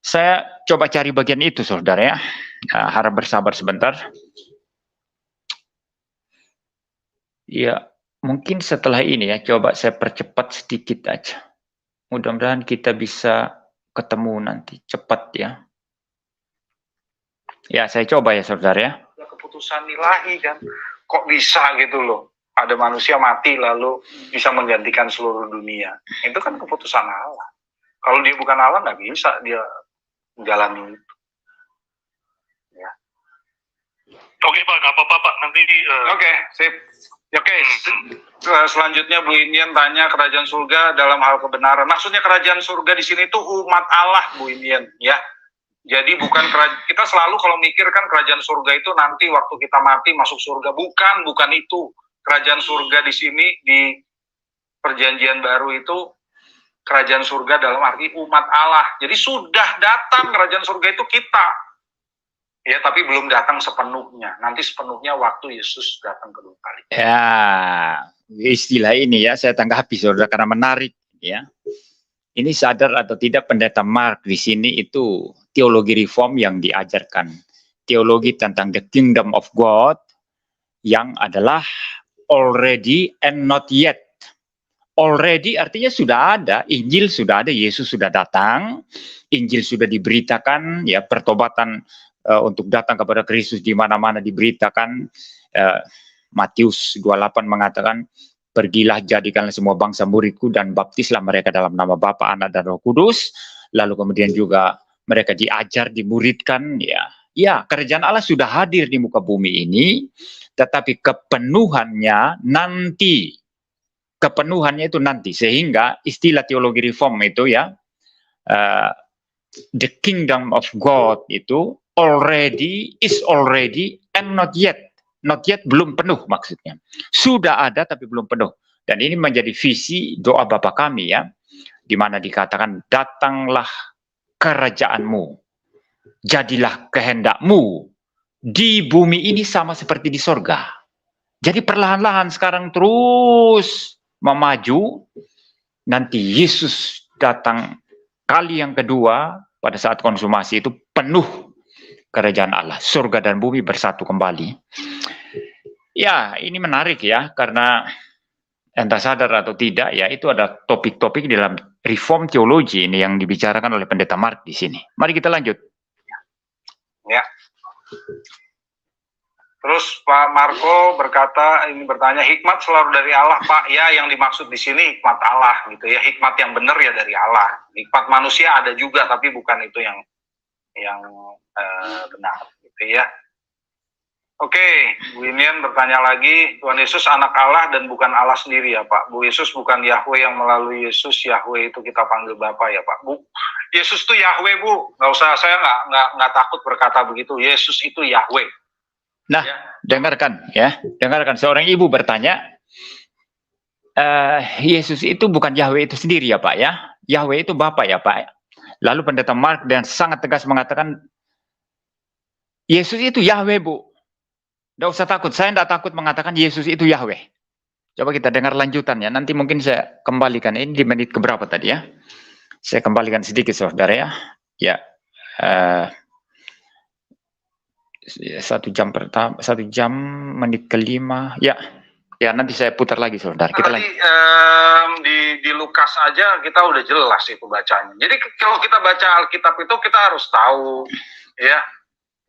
Saya coba cari bagian itu, saudara ya. Harap bersabar sebentar. Ya, mungkin setelah ini ya, coba saya percepat sedikit aja. Mudah-mudahan kita bisa ketemu nanti cepat ya. Ya, saya coba ya, saudara ya. Keputusan ilahi kan, kok bisa gitu loh. Ada manusia mati lalu bisa menggantikan seluruh dunia. Itu kan keputusan Allah. Kalau dia bukan Allah nggak bisa dia jalani itu. Ya. Oke Pak, nggak apa-apa Pak. Nanti. Oke, sip. Oke, selanjutnya Bu Inian tanya kerajaan surga dalam hal kebenaran. Maksudnya kerajaan surga di sini tuh umat Allah, Bu Inian, ya. Jadi bukan kita selalu kalau mikir kan kerajaan surga itu nanti waktu kita mati masuk surga. Bukan itu. Kerajaan surga di sini di perjanjian baru itu kerajaan surga dalam arti umat Allah. Jadi sudah datang kerajaan surga itu kita. Ya, tapi belum datang sepenuhnya. Nanti sepenuhnya waktu Yesus datang kedua kali. Ya, istilah ini ya saya tanggapi saudara karena menarik ya. Ini sadar atau tidak Pendeta Mark di sini itu teologi reform yang diajarkan. Teologi tentang the kingdom of God yang adalah already and not yet. Already artinya sudah ada, Injil sudah ada, Yesus sudah datang, Injil sudah diberitakan, ya pertobatan untuk datang kepada Kristus di mana-mana diberitakan. Matius 28 mengatakan, pergilah jadikanlah semua bangsa muridku dan baptislah mereka dalam nama Bapa, Anak dan Roh Kudus. Lalu kemudian juga mereka diajar, dimuridkan, ya kerajaan Allah sudah hadir di muka bumi ini, tetapi kepenuhannya nanti. Kepenuhannya itu nanti, sehingga istilah teologi reform itu ya, the kingdom of God itu is already and not yet. Not yet belum penuh maksudnya. Sudah ada tapi belum penuh. Dan ini menjadi visi doa Bapa kami ya, di mana dikatakan datanglah kerajaanmu, jadilah kehendakmu di bumi ini sama seperti di sorga. Jadi perlahan-lahan sekarang terus memaju nanti Yesus datang kali yang kedua pada saat konsumasi itu penuh kerajaan Allah, surga dan bumi bersatu kembali. Ya, ini menarik ya, karena entah sadar atau tidak, ya itu ada topik-topik dalam reform teologi ini yang dibicarakan oleh Pendeta Mark di sini. Mari kita lanjut. Ya. Terus Pak Marco bertanya, hikmat selalu dari Allah, Pak. Ya, yang dimaksud di sini hikmat Allah gitu ya, hikmat yang benar ya dari Allah. Hikmat manusia ada juga, tapi bukan itu yang benar gitu ya. Oke, Bu Inian bertanya lagi, Tuhan Yesus anak Allah dan bukan Allah sendiri ya Pak. Bu Yesus bukan Yahweh yang melalui Yesus, Yahweh itu kita panggil Bapa ya Pak. Bu, Yesus itu Yahweh Bu, nggak usah, saya nggak takut berkata begitu. Yesus itu Yahweh. Nah, ya. dengarkan seorang ibu bertanya, Yesus itu bukan Yahweh itu sendiri ya Pak ya, Yahweh itu Bapa ya Pak. Lalu Pendeta Mark dan sangat tegas mengatakan, Yesus itu Yahweh Bu. Tidak usah takut, saya tidak takut mengatakan Yesus itu Yahweh. Coba kita dengar lanjutannya, nanti mungkin saya kembalikan, ini di menit keberapa tadi ya. Saya kembalikan sedikit saudara ya. Ya, 1 jam pertama, 1 jam menit kelima, ya nanti saya putar lagi saudara. Kita tadi di Lukas aja kita udah jelas itu bacanya. Jadi kalau kita baca Alkitab itu kita harus tahu ya,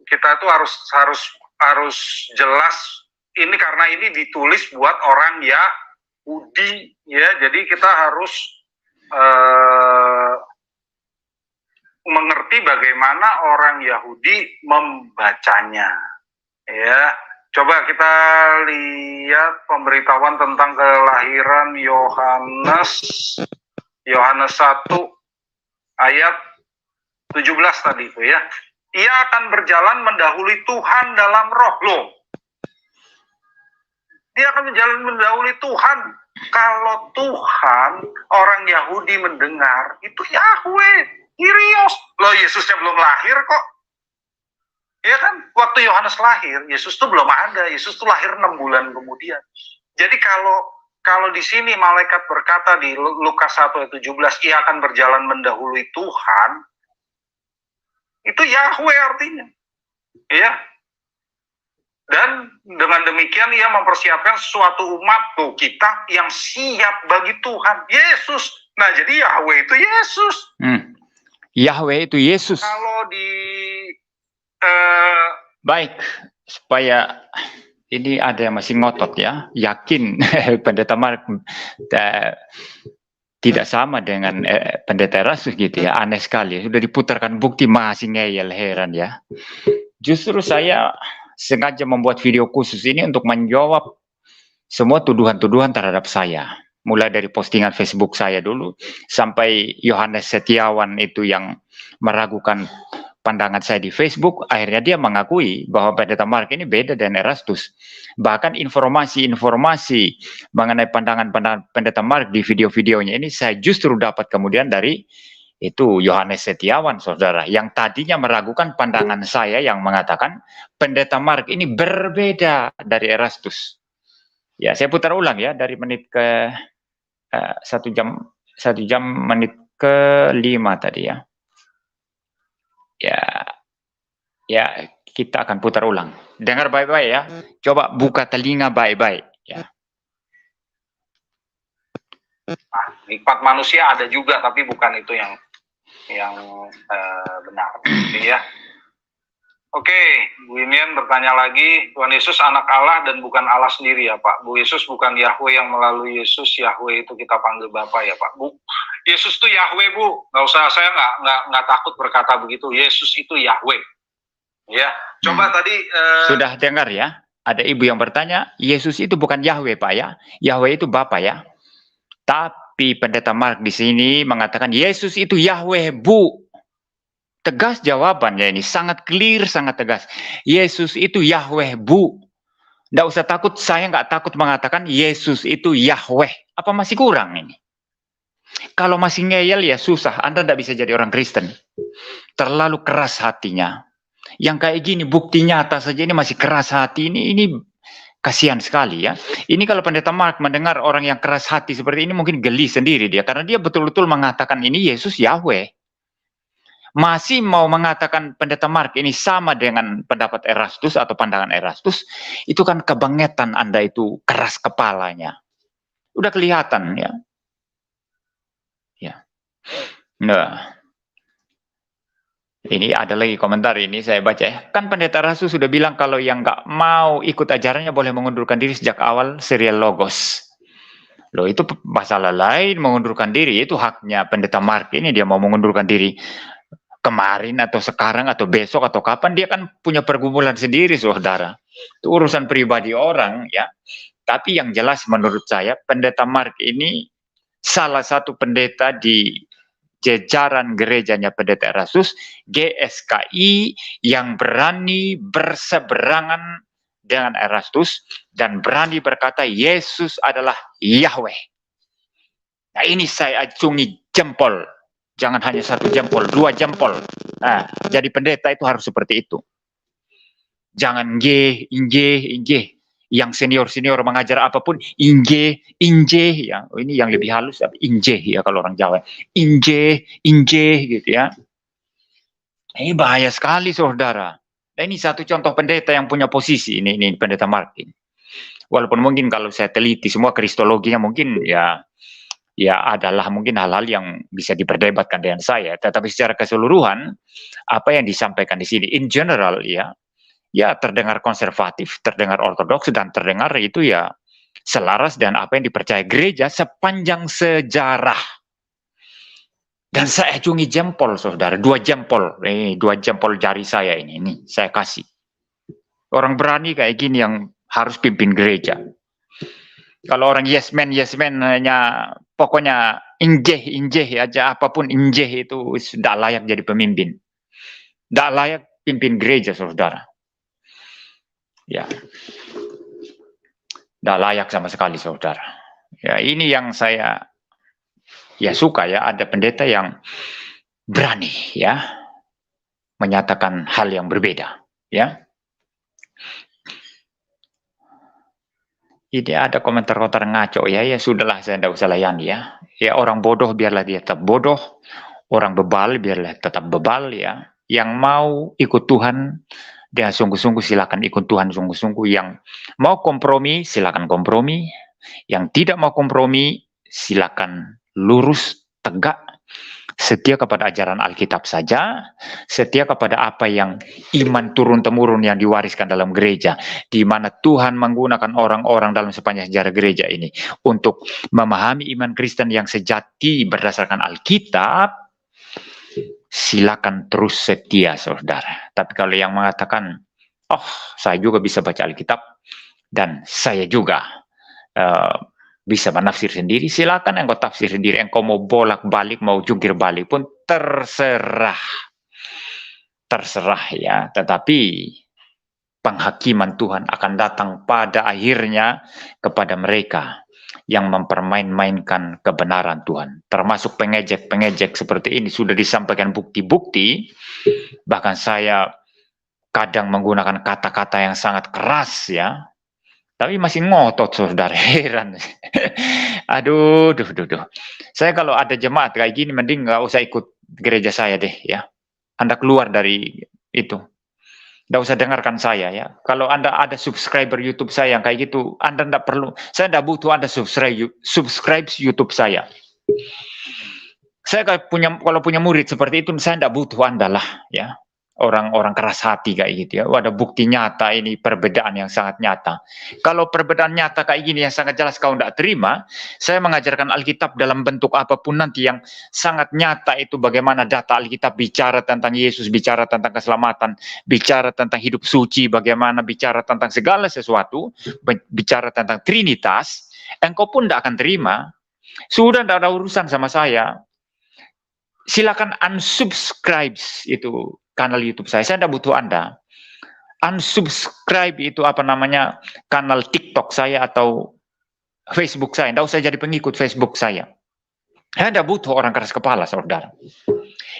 kita itu harus jelas ini, karena ini ditulis buat orang Yahudi ya, jadi kita harus mengerti bagaimana orang Yahudi membacanya ya. Coba kita lihat pemberitahuan tentang kelahiran Yohanes 1 ayat 17 tadi itu ya. Ia akan berjalan mendahului Tuhan dalam roh. Loh, dia akan berjalan mendahului Tuhan. Kalau Tuhan, orang Yahudi mendengar, itu Yahweh, Kyrios. Loh, Yesusnya belum lahir kok. Ya kan, waktu Yohanes lahir, Yesus itu belum ada. Yesus itu lahir 6 bulan kemudian. Jadi kalau di sini malaikat berkata di Lukas 1 ayat 17, ia akan berjalan mendahului Tuhan, itu Yahweh artinya. Ya. Dan dengan demikian ia mempersiapkan suatu umat tuh, kita yang siap bagi Tuhan, Yesus. Nah, jadi Yahweh itu Yesus. Yahweh itu Yesus. Kalau di baik, supaya ini ada yang masih ngotot ya, yakin Pendeta Mark tidak sama dengan Pendeta Erastus gitu ya, aneh sekali. Sudah diputarkan bukti masih ngeyel, heran ya. Justru saya sengaja membuat video khusus ini untuk menjawab semua tuduhan-tuduhan terhadap saya. Mulai dari postingan Facebook saya dulu, sampai Yohanes Setiawan itu yang meragukan pandangan saya di Facebook, akhirnya dia mengakui bahwa Pendeta Mark ini beda dengan Erastus. Bahkan informasi-informasi mengenai pandangan-pandangan Pendeta Mark di video-videonya ini saya justru dapat kemudian dari itu Yohanes Setiawan, saudara, yang tadinya meragukan pandangan saya yang mengatakan Pendeta Mark ini berbeda dari Erastus. Ya, saya putar ulang ya dari menit ke 1 jam menit ke-5 tadi ya. Ya, kita akan putar ulang. Dengar baik-baik ya. Coba buka telinga baik-baik ya. Hikmat manusia ada juga, tapi bukan itu yang benar ya. Oke, Bu Inian bertanya lagi, Tuhan Yesus anak Allah dan bukan Allah sendiri ya Pak. Bu Yesus bukan Yahweh yang melalui Yesus, Yahweh itu kita panggil Bapa ya Pak. Bu, Yesus itu Yahweh Bu, nggak usah, saya nggak takut berkata begitu. Yesus itu Yahweh. Ya, coba tadi sudah dengar ya. Ada ibu yang bertanya, Yesus itu bukan Yahweh Pak ya, Yahweh itu Bapa ya. Tapi Pendeta Mark di sini mengatakan Yesus itu Yahweh Bu. Tegas jawabannya ini, sangat clear, sangat tegas. Yesus itu Yahweh Bu. Nggak usah takut, saya nggak takut mengatakan Yesus itu Yahweh. Apa masih kurang ini? Kalau masih ngeyel ya susah, Anda nggak bisa jadi orang Kristen. Terlalu keras hatinya. Yang kayak gini, bukti nyata saja ini masih keras hati. Ini kasihan sekali ya. Ini kalau Pendeta Mark mendengar orang yang keras hati seperti ini mungkin geli sendiri dia. Karena dia betul-betul mengatakan ini Yesus Yahweh. Masih mau mengatakan Pendeta Mark ini sama dengan pendapat Erastus atau pandangan Erastus, itu kan kebangetan Anda itu keras kepalanya. Udah kelihatan ya. Ya. Nah. Ini ada lagi komentar ini saya baca ya. Kan Pendeta Erastus sudah bilang kalau yang nggak mau ikut ajarannya boleh mengundurkan diri sejak awal serial Logos. Loh itu masalah lain mengundurkan diri, itu haknya Pendeta Mark ini, dia mau mengundurkan diri kemarin atau sekarang atau besok atau kapan, dia kan punya pergumulan sendiri saudara. Itu urusan pribadi orang ya. Tapi yang jelas menurut saya Pendeta Mark ini salah satu pendeta di jajaran gerejanya Pendeta Erastus, GSKI, yang berani berseberangan dengan Erastus dan berani berkata Yesus adalah Yahweh. Nah ini saya acungi jempol. Jangan hanya 1 jempol, 2 jempol. Nah, jadi pendeta itu harus seperti itu. Jangan inje. Yang senior mengajar apapun, inje ya. Ini yang lebih halus, inje ya kalau orang Jawa. Inje gitu ya. Ini bahaya sekali saudara. Nah, ini satu contoh pendeta yang punya posisi ini Pendeta Martin. Walaupun mungkin kalau saya teliti semua kristologinya mungkin ya adalah mungkin hal-hal yang bisa diperdebatkan dengan saya, tetapi secara keseluruhan apa yang disampaikan di sini in general ya terdengar konservatif, terdengar ortodoks, dan terdengar itu ya selaras dengan apa yang dipercaya gereja sepanjang sejarah. Dan saya acungi jempol saudara, 2 jempol, 2 jempol jari saya ini saya kasih. Orang berani kayak gini yang harus pimpin gereja. Kalau orang yes man hanya pokoknya injeh aja, apapun injeh itu tidak layak jadi pemimpin. Tidak layak pimpin gereja, saudara. Ya. Tidak layak sama sekali, saudara. Ya, ini yang saya suka ya, ada pendeta yang berani ya menyatakan hal yang berbeda, ya. Ini ada komentar-komentar ngaco ya sudahlah saya tidak usah layani ya. Ya orang bodoh biarlah dia tetap bodoh, orang bebal biarlah tetap bebal ya. Yang mau ikut Tuhan dia sungguh-sungguh silakan ikut Tuhan sungguh-sungguh. Yang mau kompromi silakan kompromi, yang tidak mau kompromi silakan lurus tegak. Setia kepada ajaran Alkitab saja, setia kepada apa yang iman turun-temurun yang diwariskan dalam gereja, di mana Tuhan menggunakan orang-orang dalam sepanjang sejarah gereja ini untuk memahami iman Kristen yang sejati berdasarkan Alkitab. Silakan terus setia, saudara. Tapi kalau yang mengatakan, saya juga bisa baca Alkitab dan saya juga bisa menafsir sendiri, silakan engkau tafsir sendiri. Engkau mau bolak-balik, mau jungkir balik pun terserah. Terserah ya, tetapi penghakiman Tuhan akan datang pada akhirnya kepada mereka yang mempermain-mainkan kebenaran Tuhan. Termasuk pengejek-pengejek seperti ini sudah disampaikan bukti-bukti. Bahkan saya kadang menggunakan kata-kata yang sangat keras ya. Tapi masih ngotot, saudara, heran. Aduh. Saya kalau ada jemaat kayak gini, mending nggak usah ikut gereja saya deh, ya. Anda keluar dari itu. Nggak usah dengarkan saya, ya. Kalau Anda ada subscriber YouTube saya yang kayak gitu, Anda nggak perlu. Saya nggak butuh Anda subscribe YouTube saya. Saya kalau punya murid seperti itu, saya nggak butuh Anda lah, ya. Orang-orang keras hati kayak gitu ya. Ada bukti nyata ini perbedaan yang sangat nyata. Kalau perbedaan nyata kayak gini yang sangat jelas kau tidak terima, saya mengajarkan Alkitab dalam bentuk apapun nanti yang sangat nyata itu bagaimana data Alkitab bicara tentang Yesus, bicara tentang keselamatan, bicara tentang hidup suci, bagaimana bicara tentang segala sesuatu, bicara tentang Trinitas, engkau pun tidak akan terima. Sudah tidak ada urusan sama saya. Silakan unsubscribe itu kanal YouTube saya tidak butuh Anda. Unsubscribe itu kanal TikTok saya atau Facebook saya. Tidak usah jadi pengikut Facebook saya. Saya tidak butuh orang keras kepala, saudara.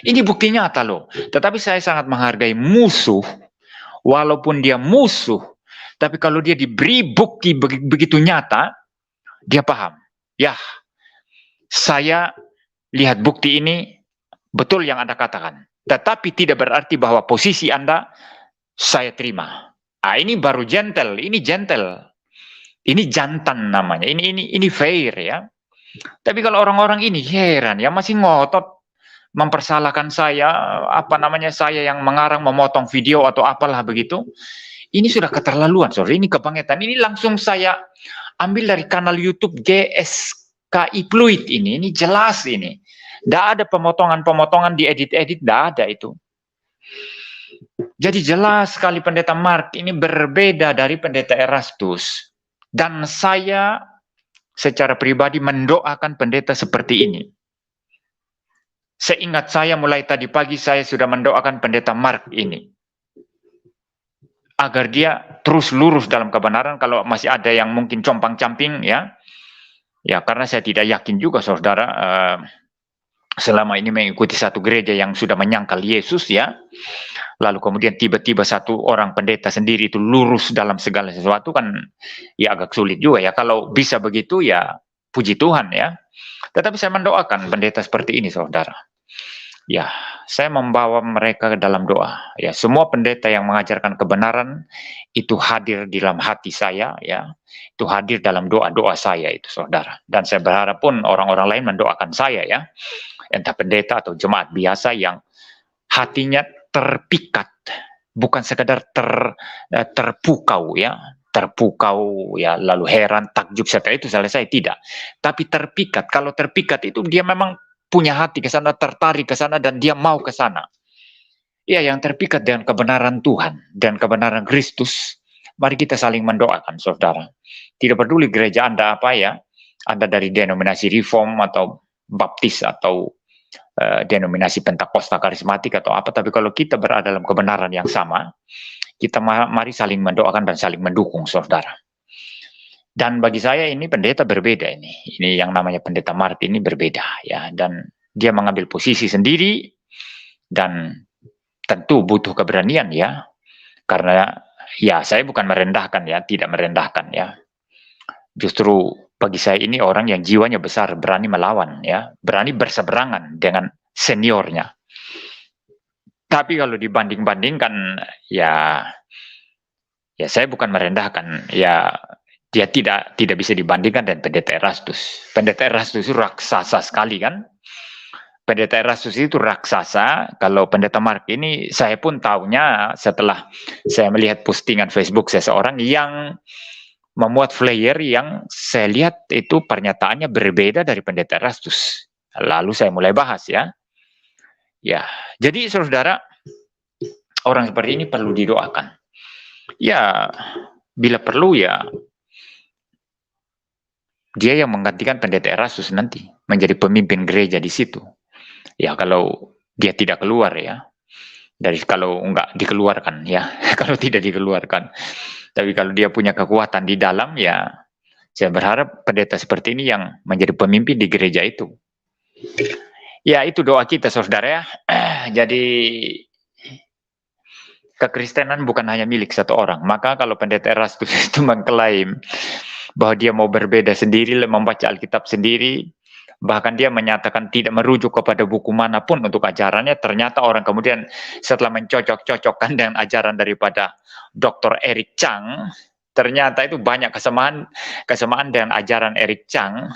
Ini bukti nyata loh. Tetapi saya sangat menghargai musuh. Walaupun dia musuh, Tapi kalau dia diberi bukti begitu nyata, dia paham. Ya, saya lihat bukti ini, betul yang Anda katakan. Tetapi tidak berarti bahwa posisi Anda, saya terima. Ini baru gentle, ini gentle. Ini jantan namanya, ini fair ya. Tapi kalau orang-orang ini heran ya, masih ngotot mempersalahkan saya, saya yang mengarang, memotong video atau apalah begitu. Ini sudah keterlaluan, sorry, ini kebangetan. Ini langsung saya ambil dari kanal YouTube GSKI Fluid ini jelas ini. Tidak ada pemotongan-pemotongan diedit-edit, tidak ada itu. Jadi jelas sekali Pendeta Mark ini berbeda dari Pendeta Erastus. Dan saya secara pribadi mendoakan pendeta seperti ini. Seingat saya mulai tadi pagi saya sudah mendoakan Pendeta Mark ini. Agar dia terus lurus dalam kebenaran. Kalau masih ada yang mungkin compang-camping ya. Ya karena saya tidak yakin juga saudara. Selama ini mengikuti satu gereja yang sudah menyangkal Yesus ya. Lalu kemudian tiba-tiba satu orang pendeta sendiri itu lurus dalam segala sesuatu kan ya agak sulit juga ya. Kalau bisa begitu ya puji Tuhan ya. Tetapi saya mendoakan pendeta seperti ini saudara. Ya, saya membawa mereka ke dalam doa. Ya, semua pendeta yang mengajarkan kebenaran itu hadir di dalam hati saya ya. Itu hadir dalam doa-doa saya itu saudara. Dan saya berharap pun orang-orang lain mendoakan saya ya. Entah pendeta atau jemaat biasa yang hatinya terpikat, bukan sekadar terpukau ya, lalu heran, takjub setelah itu selesai, tidak. Tapi terpikat, kalau terpikat itu dia memang punya hati ke sana, tertarik ke sana dan dia mau ke sana. Ya, yang terpikat dengan kebenaran Tuhan dan kebenaran Kristus, mari kita saling mendoakan saudara. Tidak peduli gereja Anda apa ya, Anda dari denominasi Reform atau Baptis atau denominasi Pentakosta karismatik atau apa, tapi kalau kita berada dalam kebenaran yang sama, kita mari saling mendoakan dan saling mendukung saudara. Dan bagi saya ini pendeta berbeda ini yang namanya Pendeta Mark ini berbeda ya, dan dia mengambil posisi sendiri dan tentu butuh keberanian ya, karena ya saya bukan merendahkan ya, tidak merendahkan ya. Justru bagi saya ini orang yang jiwanya besar, berani melawan ya, berani berseberangan dengan seniornya. Tapi kalau dibanding-bandingkan ya saya bukan merendahkan ya, dia tidak bisa dibandingkan dengan Pendeta Erastus. Pendeta Erastus itu raksasa sekali kan. Pendeta Erastus itu raksasa. Kalau Pendeta Mark ini saya pun tahunya setelah saya melihat postingan Facebook seseorang yang memuat flyer yang saya lihat itu pernyataannya berbeda dari Pendeta Erastus. Lalu saya mulai bahas ya. Ya, jadi saudara, orang seperti ini perlu didoakan. Ya, bila perlu ya dia yang menggantikan Pendeta Erastus nanti menjadi pemimpin gereja di situ. Ya, kalau dia tidak keluar ya. Kalau enggak dikeluarkan ya, kalau tidak dikeluarkan. Tapi kalau dia punya kekuatan di dalam ya, saya berharap pendeta seperti ini yang menjadi pemimpin di gereja itu. Ya, itu doa kita saudara ya. Jadi kekristenan bukan hanya milik satu orang. Maka kalau Pendeta Erastus itu mengklaim bahwa dia mau berbeda sendiri, membaca Alkitab sendiri, bahkan dia menyatakan tidak merujuk kepada buku manapun untuk ajarannya, ternyata orang kemudian setelah mencocok-cocokkan dengan ajaran daripada Dr. Eric Chang, ternyata itu banyak kesamaan dengan ajaran Eric Chang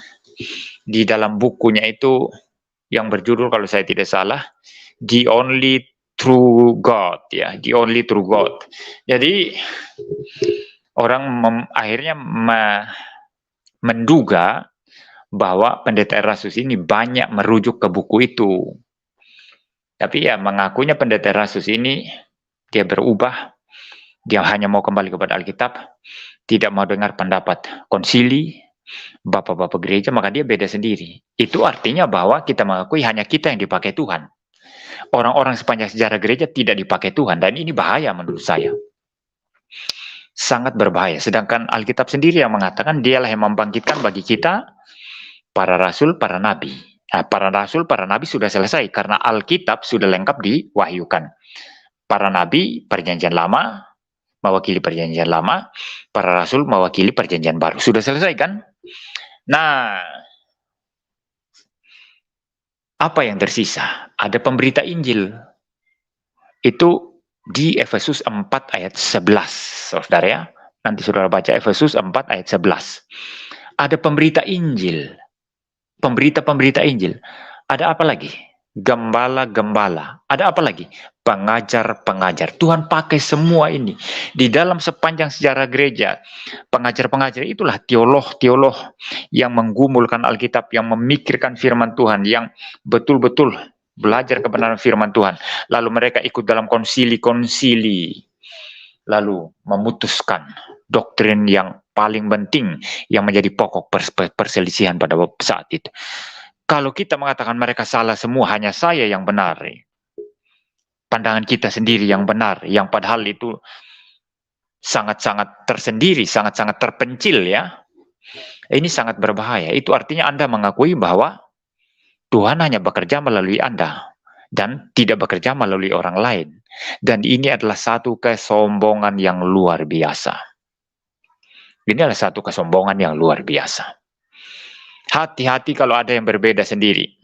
di dalam bukunya itu yang berjudul kalau saya tidak salah The Only True God ya, The Only True God. Jadi orang akhirnya menduga bahwa Pendeta Erastus ini banyak merujuk ke buku itu. Tapi ya mengakunya Pendeta Erastus ini dia berubah, dia hanya mau kembali kepada Alkitab, tidak mau dengar pendapat konsili, bapak-bapak gereja, maka dia beda sendiri. Itu artinya bahwa kita mengakui hanya kita yang dipakai Tuhan. Orang-orang sepanjang sejarah gereja tidak dipakai Tuhan, dan ini bahaya menurut saya. Sangat berbahaya. Sedangkan Alkitab sendiri yang mengatakan dialah yang membangkitkan bagi kita para rasul, para nabi. Nah, para rasul, para nabi sudah selesai karena Alkitab sudah lengkap diwahyukan. Para nabi perjanjian lama, mewakili perjanjian lama, para rasul mewakili perjanjian baru. Sudah selesai kan? Nah, apa yang tersisa? Ada pemberita Injil. Itu di Efesus 4 ayat 11, saudara ya. Nanti saudara baca Efesus 4 ayat 11. Ada pemberita Injil. Pemberita-pemberita Injil. Ada apa lagi? Gembala-gembala. Ada apa lagi? Pengajar-pengajar. Tuhan pakai semua ini. Di dalam sepanjang sejarah gereja, pengajar-pengajar itulah teolog-teolog yang menggumulkan Alkitab, yang memikirkan firman Tuhan, yang betul-betul belajar kebenaran firman Tuhan. Lalu mereka ikut dalam konsili-konsili. Lalu memutuskan doktrin yang paling penting yang menjadi pokok perselisihan pada saat itu. Kalau kita mengatakan mereka salah semua, hanya saya yang benar. Pandangan kita sendiri yang benar, yang padahal itu sangat-sangat tersendiri, sangat-sangat terpencil ya. Ini sangat berbahaya. Itu artinya Anda mengakui bahwa Tuhan hanya bekerja melalui Anda dan tidak bekerja melalui orang lain. Dan ini adalah satu kesombongan yang luar biasa. Ini adalah satu kesombongan yang luar biasa. Hati-hati kalau ada yang berbeda sendiri.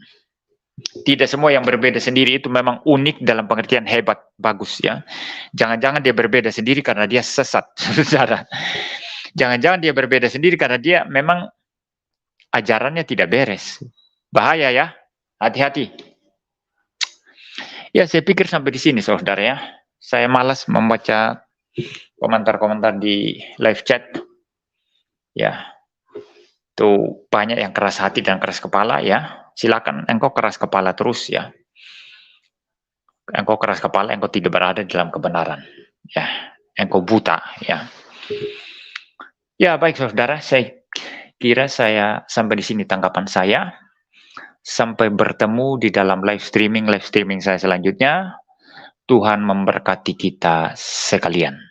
Tidak semua yang berbeda sendiri itu memang unik dalam pengertian hebat, bagus ya. Jangan-jangan dia berbeda sendiri karena dia sesat, saudara. Jangan-jangan dia berbeda sendiri karena dia memang ajarannya tidak beres. Bahaya ya, hati-hati. Ya, saya pikir sampai di sini, saudara ya. Saya malas membaca komentar-komentar di live chat. Ya, itu banyak yang keras hati dan keras kepala ya. Silakan engkau keras kepala terus ya. Engkau keras kepala, engkau tidak berada dalam kebenaran. Ya, engkau buta ya. Ya, baik saudara, saya kira saya sampai di sini tanggapan saya. Sampai bertemu di dalam live streaming saya selanjutnya. Tuhan memberkati kita sekalian.